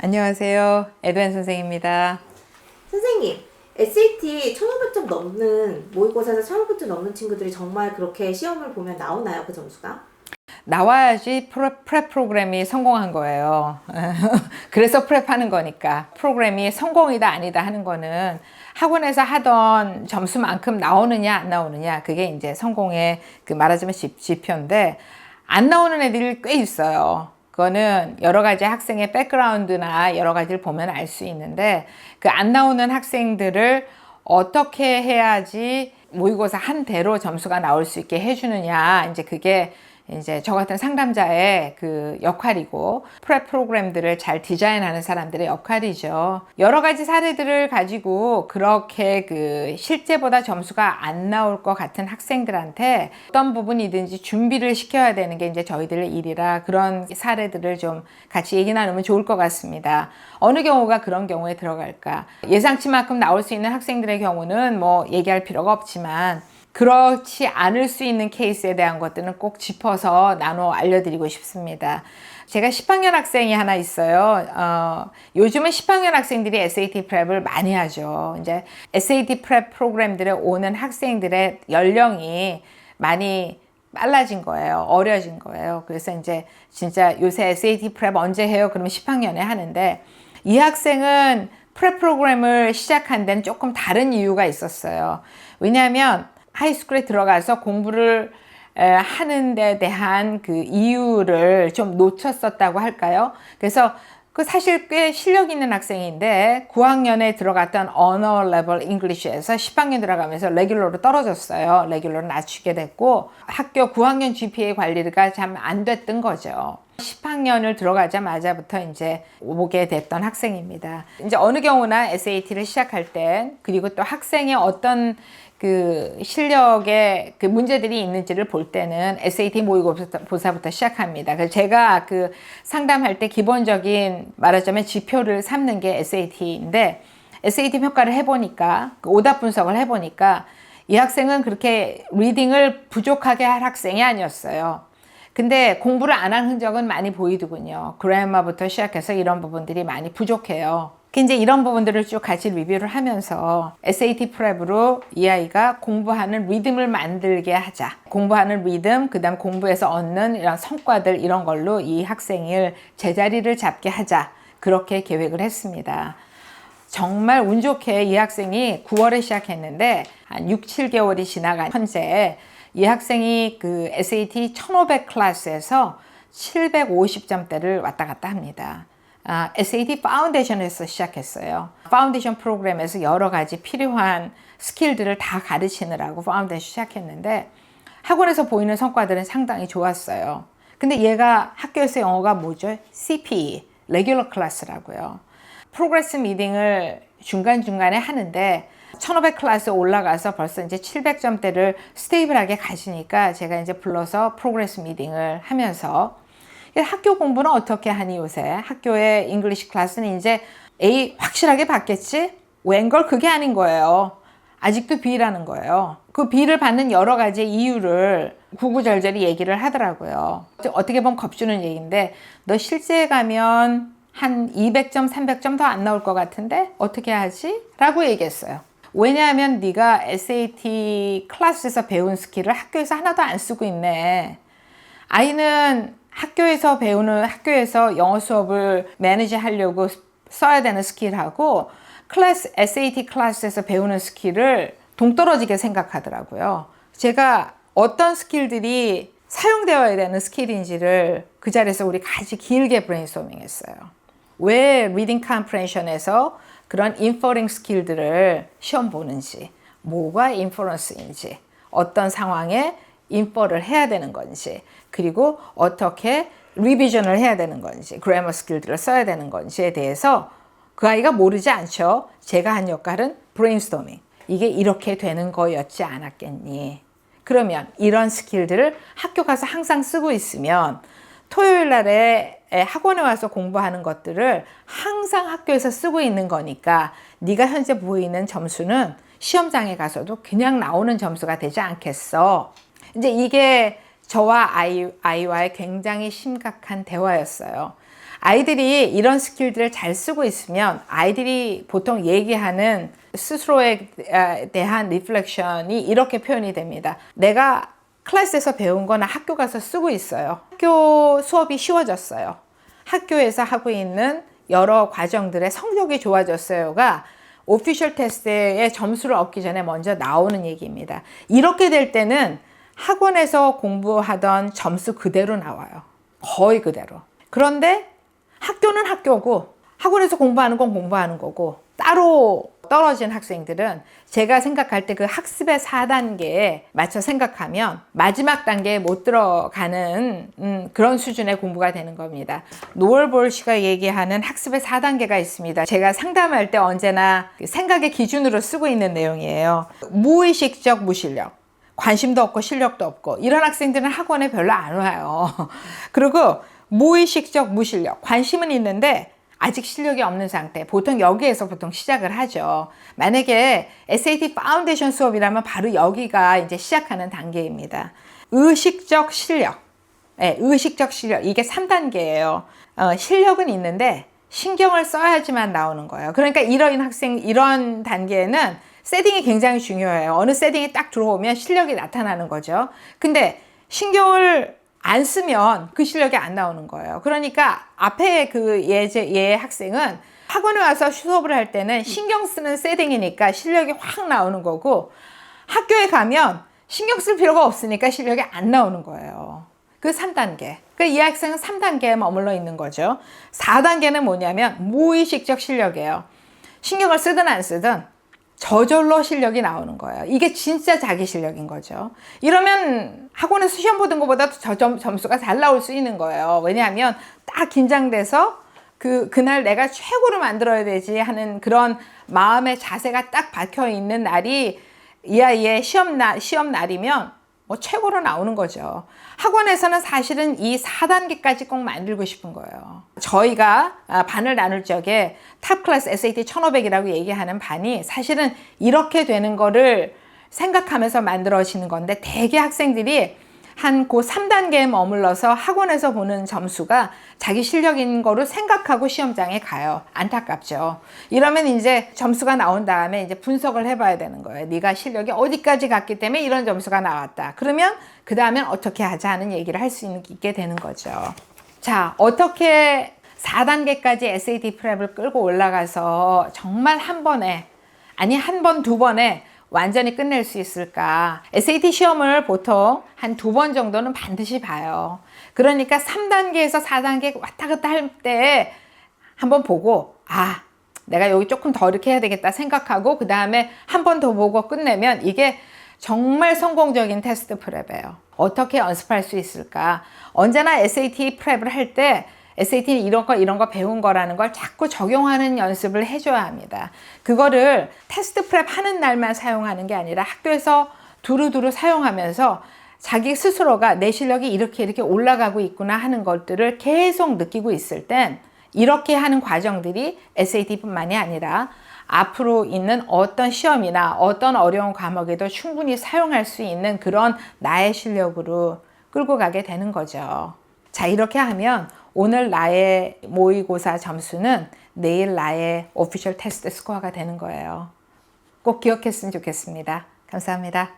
안녕하세요. 에드웬 선생입니다. 선생님, SAT 1500점 넘는, 모의고사에서 1500점 넘는 친구들이 정말 그렇게 시험을 보면 나오나요, 그 점수가? 나와야지 프랩 프로그램이 성공한 거예요. 그래서 프랩하는 거니까. 프로그램이 성공이다 아니다 하는 거는 학원에서 하던 점수만큼 나오느냐 안 나오느냐, 그게 이제 성공의 말하자면 지표인데, 안 나오는 애들이 꽤 있어요. 그거는 여러 가지 학생의 백그라운드나 여러 가지를 보면 알 수 있는데, 그 안 나오는 학생들을 어떻게 해야지 모의고사 한 대로 점수가 나올 수 있게 해주느냐, 이제 그게 이제 저 같은 상담자의 그 역할이고, 프랩 프로그램들을 잘 디자인하는 사람들의 역할이죠. 여러 가지 사례들을 가지고 그렇게 실제보다 점수가 안 나올 것 같은 학생들한테 어떤 부분이든지 준비를 시켜야 되는 게 이제 저희들의 일이라, 그런 사례들을 좀 같이 얘기 나누면 좋을 것 같습니다. 어느 경우가 그런 경우에 들어갈까? 예상치만큼 나올 수 있는 학생들의 경우는 뭐 얘기할 필요가 없지만, 그렇지 않을 수 있는 케이스에 대한 것들은 꼭 짚어서 나눠 알려드리고 싶습니다. 제가 10학년 학생이 하나 있어요. 요즘은 10학년 학생들이 SAT 프랩을 많이 하죠. 이제 SAT 프랩 프로그램들에 오는 학생들의 연령이 많이 빨라진 거예요. 어려진 거예요. 그래서 이제 진짜 요새 SAT 프랩 언제 해요? 그러면 10학년에 하는데, 이 학생은 프랩 프로그램을 시작한 데는 조금 다른 이유가 있었어요. 왜냐하면 하이스쿨에 들어가서 공부를 하는 데 대한 그 이유를 좀 놓쳤었다고 할까요? 그래서 사실 꽤 실력 있는 학생인데 9학년에 들어갔던 언어 레벨 잉글리시에서 10학년 들어가면서 레귤러로 떨어졌어요. 레귤러를 낮추게 됐고, 학교 9학년 GPA 관리가 참 안 됐던 거죠. 10학년을 들어가자마자부터 이제 오게 됐던 학생입니다. 이제 어느 경우나 SAT를 시작할 때, 그리고 또 학생의 어떤 실력에 문제들이 있는지를 볼 때는 SAT 모의고사부터 시작합니다. 그래서 제가 상담할 때 기본적인 말하자면 지표를 삼는 게 SAT인데, SAT 평가를 해보니까, 오답 분석을 해보니까 이 학생은 그렇게 리딩을 부족하게 할 학생이 아니었어요. 근데 공부를 안 한 흔적은 많이 보이더군요. 그래머부터 시작해서 이런 부분들이 많이 부족해요. 이제 이런 부분들을 쭉 같이 리뷰를 하면서 SAT 프랩으로 이 아이가 공부하는 리듬을 만들게 하자. 공부하는 리듬, 그 다음 공부에서 얻는 이런 성과들, 이런 걸로 이 학생을 제자리를 잡게 하자. 그렇게 계획을 했습니다. 정말 운 좋게 이 학생이 9월에 시작했는데 한 6, 7개월이 지나간 현재 이 학생이 SAT 1500 클래스에서 750점대를 왔다 갔다 합니다. SAT 파운데이션에서 시작했어요. 파운데이션 프로그램에서 여러 가지 필요한 스킬들을 다 가르치느라고 파운데이션 시작했는데, 학원에서 보이는 성과들은 상당히 좋았어요. 근데 얘가 학교에서 영어가 뭐죠? CPE, 레귤러 클래스라고요. 프로그레스 미팅을 중간중간에 하는데 1500 클래스 올라가서 벌써 이제 700점대를 스테이블하게 가시니까 제가 이제 불러서 프로그레스 미팅을 하면서, 학교 공부는 어떻게 하니 요새? 학교의 잉글리시 클래스는 이제 A 확실하게 받겠지? 웬걸 그게 아닌 거예요. 아직도 B라는 거예요. 그 B를 받는 여러 가지 이유를 구구절절히 얘기를 하더라고요. 어떻게 보면 겁주는 얘기인데, 너 실제 가면 한 200점, 300점 더 안 나올 것 같은데 어떻게 하지? 라고 얘기했어요. 왜냐하면 네가 SAT 클래스에서 배운 스킬을 학교에서 하나도 안 쓰고 있네. 아이는 학교에서 영어 수업을 매니지 하려고 써야 되는 스킬하고 SAT 클래스에서 배우는 스킬을 동떨어지게 생각하더라고요. 제가 어떤 스킬들이 사용되어야 되는 스킬인지를 그 자리에서 우리 같이 길게 브레인스토밍 했어요. 왜 리딩 컴프레hension에서 그런 인퍼링 스킬들을 시험 보는지, 뭐가 인퍼런스인지, 어떤 상황에 인퍼를 해야 되는 건지, 그리고 어떻게 리비전을 해야 되는 건지, 그래머 스킬들을 써야 되는 건지에 대해서 그 아이가 모르지 않죠. 제가 한 역할은 브레인스토밍. 이게 이렇게 되는 거였지 않았겠니? 그러면 이런 스킬들을 학교 가서 항상 쓰고 있으면 토요일 날에 학원에 와서 공부하는 것들을 항상 학교에서 쓰고 있는 거니까 네가 현재 보이는 점수는 시험장에 가서도 그냥 나오는 점수가 되지 않겠어. 이제 이게 저와 아이와의 굉장히 심각한 대화였어요. 아이들이 이런 스킬들을 잘 쓰고 있으면 아이들이 보통 얘기하는 스스로에 대한 리플렉션이 이렇게 표현이 됩니다. 내가 클래스에서 배운 거나 학교 가서 쓰고 있어요. 학교 수업이 쉬워졌어요. 학교에서 하고 있는 여러 과정들의 성적이 좋아졌어요가 오피셜 테스트의 점수를 얻기 전에 먼저 나오는 얘기입니다. 이렇게 될 때는 학원에서 공부하던 점수 그대로 나와요. 거의 그대로. 그런데 학교는 학교고 학원에서 공부하는 건 공부하는 거고 따로 떨어진 학생들은 제가 생각할 때 그 학습의 4단계에 맞춰 생각하면 마지막 단계에 못 들어가는 그런 수준의 공부가 되는 겁니다. 노얼 볼시가 얘기하는 학습의 4단계가 있습니다. 제가 상담할 때 언제나 생각의 기준으로 쓰고 있는 내용이에요. 무의식적 무실력. 관심도 없고 실력도 없고 이런 학생들은 학원에 별로 안 와요. 그리고 무의식적 무실력. 관심은 있는데 아직 실력이 없는 상태. 보통 여기에서 보통 시작을 하죠. 만약에 SAT 파운데이션 수업이라면 바로 여기가 이제 시작하는 단계입니다. 의식적 실력. 네, 의식적 실력. 이게 3단계예요. 실력은 있는데 신경을 써야지만 나오는 거예요. 그러니까 이런 단계에는 세팅이 굉장히 중요해요. 어느 세팅이 딱 들어오면 실력이 나타나는 거죠. 근데 신경을 안 쓰면 그 실력이 안 나오는 거예요. 그러니까 앞에 그 얘 학생은 학원에 와서 수업을 할 때는 신경 쓰는 세팅이니까 실력이 확 나오는 거고 학교에 가면 신경 쓸 필요가 없으니까 실력이 안 나오는 거예요. 그 3단계. 그러니까 이 학생은 3단계에 머물러 있는 거죠. 4단계는 뭐냐면 무의식적 실력이에요. 신경을 쓰든 안 쓰든 저절로 실력이 나오는 거예요. 이게 진짜 자기 실력인 거죠. 이러면 학원에서 시험 보던 것보다 점수가 잘 나올 수 있는 거예요. 왜냐하면 딱 긴장돼서 그날 내가 최고로 만들어야 되지 하는 그런 마음의 자세가 딱 박혀 있는 날이 이 아이의 시험 날이면 뭐 최고로 나오는 거죠. 학원에서는 사실은 이 4단계까지 꼭 만들고 싶은 거예요. 저희가 반을 나눌 적에 탑 클래스 SAT 1500이라고 얘기하는 반이 사실은 이렇게 되는 거를 생각하면서 만들어지는 건데 대개 학생들이 한 그 3단계에 머물러서 학원에서 보는 점수가 자기 실력인 거로 생각하고 시험장에 가요. 안타깝죠. 이러면 이제 점수가 나온 다음에 이제 분석을 해봐야 되는 거예요. 네가 실력이 어디까지 갔기 때문에 이런 점수가 나왔다. 그러면 그 다음엔 어떻게 하자 하는 얘기를 할 수 있게 되는 거죠. 자, 어떻게 4단계까지 SAT 프랩을 끌고 올라가서 정말 한 번에, 아니 한 번, 두 번에 완전히 끝낼 수 있을까? SAT 시험을 보통 한 2번 정도는 반드시 봐요. 그러니까 3단계에서 4단계 왔다 갔다 할 때 한번 보고 내가 여기 조금 더 이렇게 해야 되겠다 생각하고 그 다음에 한 번 더 보고 끝내면 이게 정말 성공적인 테스트 프랩이에요. 어떻게 연습할 수 있을까? 언제나 SAT 프랩을 할 때 SAT 이런 거 배운 거라는 걸 자꾸 적용하는 연습을 해줘야 합니다. 그거를 테스트 프랩 하는 날만 사용하는 게 아니라 학교에서 두루두루 사용하면서 자기 스스로가 내 실력이 이렇게 올라가고 있구나 하는 것들을 계속 느끼고 있을 땐 이렇게 하는 과정들이 SAT뿐만이 아니라 앞으로 있는 어떤 시험이나 어떤 어려운 과목에도 충분히 사용할 수 있는 그런 나의 실력으로 끌고 가게 되는 거죠. 자, 이렇게 하면 오늘 나의 모의고사 점수는 내일 나의 오피셜 테스트 스코어가 되는 거예요. 꼭 기억했으면 좋겠습니다. 감사합니다.